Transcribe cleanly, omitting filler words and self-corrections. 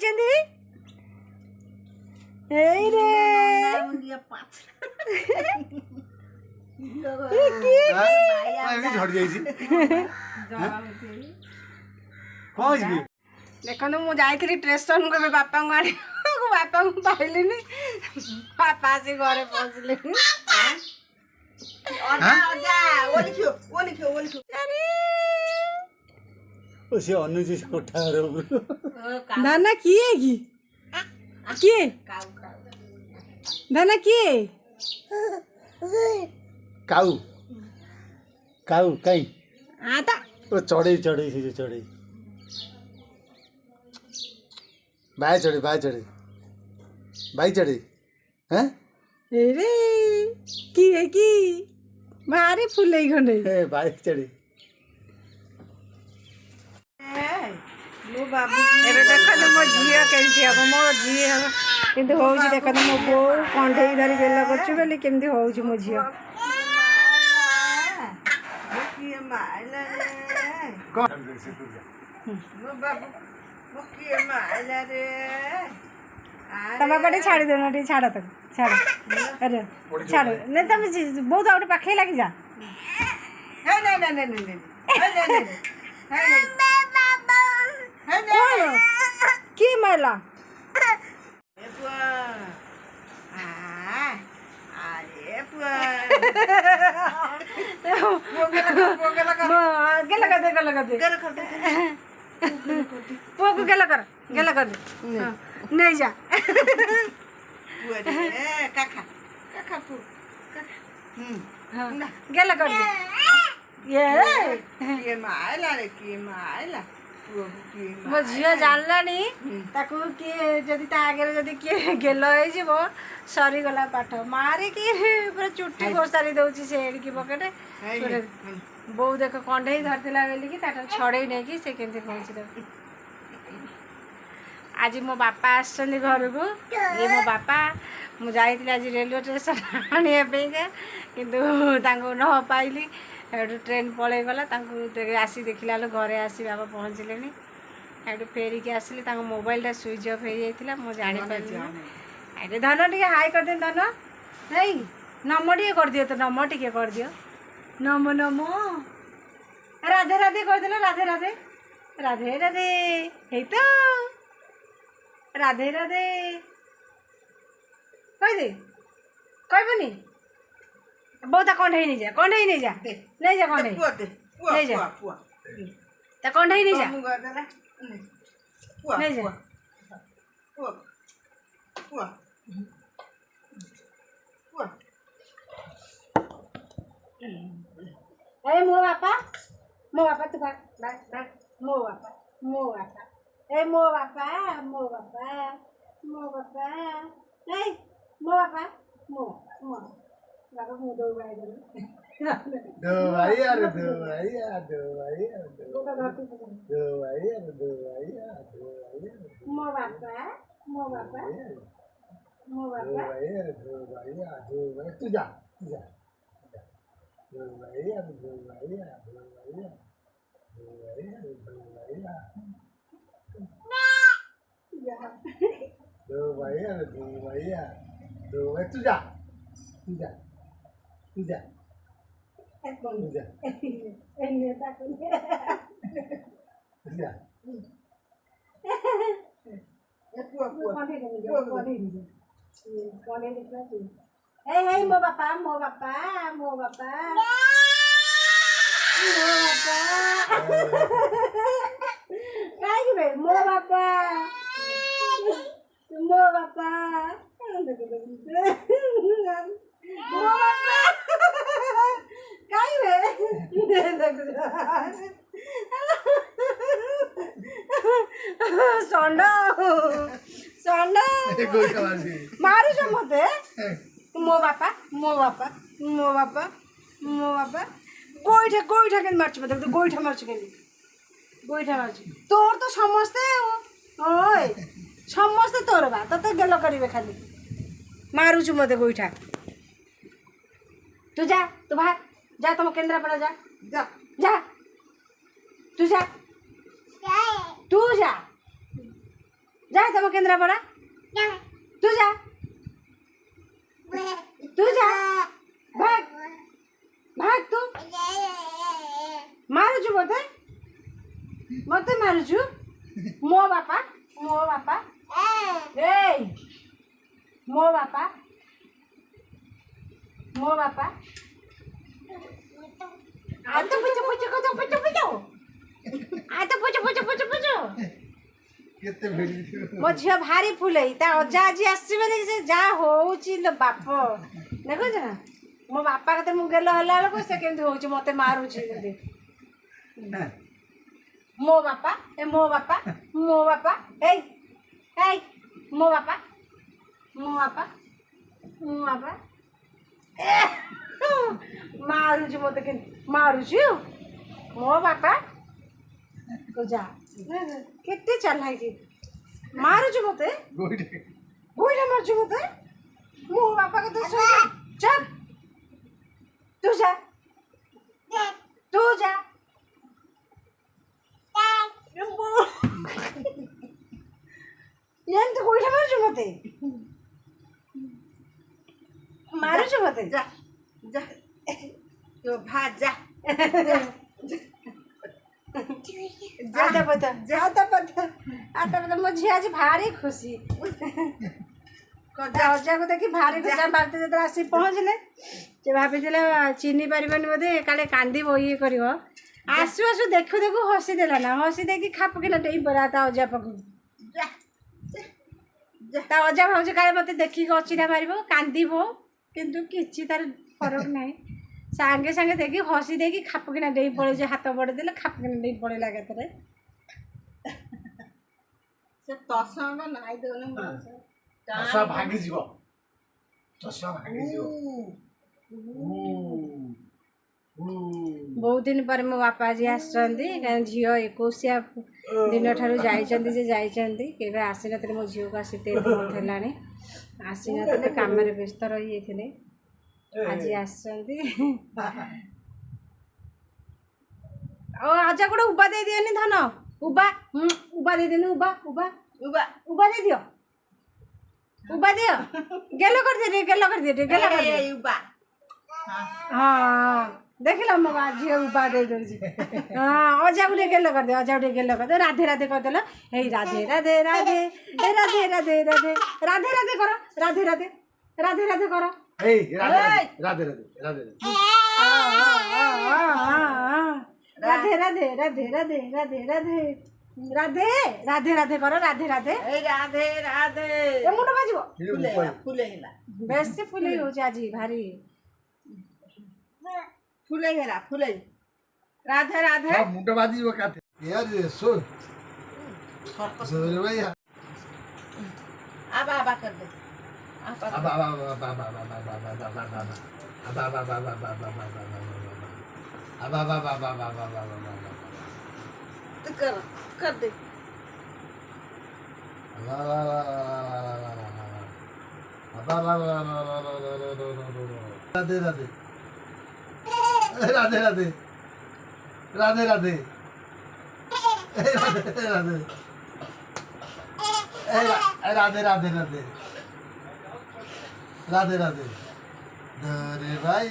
आइचंदी एई रे झड़ जाइए देखो मु जाइली स्टेशन को बापा को आनी बापा को पाइली बापा आसी घरे पहुँचले दाना किए किए दाना किए काऊ काऊ कहीं आता चढ़े चढ़े से चढ़े बाय चढ़े बाई चढ़े हैं रे की है की भारी फूल खंडे बाई चढ़े ଏବେ ଦେଖନ୍ତୁ ମୋ ଝିଅ କେମିତି ହବ ମୋ ଝିଅ କିନ୍ତୁ ହଉଛି ଦେଖନ୍ତୁ ମୋ ବୋଉ କଣ୍ଢେଇ ଧରି ବେଲ କରୁଛି ବୋଲି କେମିତି ହଉଛି ମୋ ଝିଅ ତମ ପଟେ ଛାଡ଼ି ଦେଉନ ଟିକେ ଛାଡ଼ ତାକୁ ଛାଡ଼ ଆରେ ଛାଡ଼ ନାଇଁ ତମେ ବହୁତ ଆଉ ଗୋଟେ ପାଖେଇ ଲାଗି ଯା কি মেলা गेला कर नहीं जा गेला कर ये मो झील जानलानी ताकू किए जदि ता आगे जदि किए गेल हो सरीगला पाठ मारिकी पूरा चुट्टी घोषारी दौची से एड़की पकेटे बो देख कंडे धरला बोलिकी छड़े नहीं कि से केमती पहुँची आज मो बापा आसछन्ति घर को ये मो बापा मुझे आज रेलवे स्टेशन आने किंतु न पाइली ट्रेन पलि गला आसी देखला घरे आसी बाबा पहुँचले एटू फेरिकी आसिले मोबाइलटा स्विच अफ हो जाता मुझे जापारी धन टे हाई कर दे धन नहीं नम टे कर दियो तो नम टे कर दियो नम नम राधे राधे कर देला राधे राधे राधे राधे हे तो राधे राधे कह दे कहबनी बहुत कंढे नहीं जा कंढे नहीं जा नहीं जा कंढे नहीं जा ता कंढे नहीं जा नहीं जा ए मो बापा तू बाय मो बापा ए मो बापा नहीं मो बापा मो बाबा मुँह दो भाई दो भाई यार दो भाई यार दो भाई यार दो भाई यार दो भाई यार दो भाई मो बापा दो भाई यार दो भाई यार दो भाई तू जा दो भाई यार दो भाई यार दो भाई यार दो भाई यार दो भाई यार दो भाई यार दो भाई यार दो भाई तू जा मो बापा मारू मते मो बापा गोईठा के मार्च देख तो गोईठा मार्च के तोर तो समस्ते ओए समस्ते तोर बा तो गेल करेंगे खाली मारू मते गोईठा तू जा तू बाहर जा तुम केन्द्रापड़ा जा जा जा तू जा जा तब केन्द्रापड़ा तू जा भाग भाग तू मारुछु मते मारुछु मो बापा ए मो बापा आतो पुचो केते भेड़ी मो झियो भारी फुलई ता अजा आज आसीबे देखि से जा होउची लो बाप देखो ना मो बापा कते मु गेलो हला को से केमती होउची मते मारुची दे मो बापा ए मो बापा ए मो बापा मारुची मते के मारुची मो बापा को जा केते चलाई की मारुछु मते गोइठा मारुछु मते मो बापा को तो चल तू जा यान तो गोइठा मारुछु मते जा तो भाग जा आता पता मो झी आज भारी खुशी अजा को देखी भारी खुशी बाल्टी जो आसी पहुँचले से भाभी चिन्ह पार्बनी बोधे काले कांदी ये कर आसु आसु देखु देखु हसी देला ना हसी देखी खापकिना डेई पड़ा ता अजा पाखु ता अजा भावजे काले मते देखी अचिना मारिबो कांदीबो किंतु किछि तार फरक नाही सांगे सांगे देखी हसी देखी खापकिना डेई पड़े जे हाथ बड़े देले खापकिना डेई पड़े लागे तरे से तसंग नाइ दोने तसा भागी जीव बहुत दिन पर मो बापा जी आसछंती कारण झियो 21 दिन ठारू जाइछंती जे जाइछंती केबे आसी नतले मो झियो को आसी 3 दिन हेलानी आसी नतले काम रे व्यस्त रही एथिले आज आसछंती ओ आजा कोड उबा दे दियनी धन उबा दे देनी उबा दे दियो उबा दियो गेलो कर दे उबा हां देखिला मो झियो उबा दे दे हां अजा को गेलो कर दे राधे राधे कर देला हे राधे राधे राधे ए राधे राधे राधे राधे राधे करो राधे राधे करो ए राधे राधे करो राधे ए राधे ए मुंड बाजिबो फुले हिला बेसी फुले हो आज भारी फुले राधे मुंड बाजी काते यार सो जोर भाई आबा कर दे कर दे राधे राधे भाई।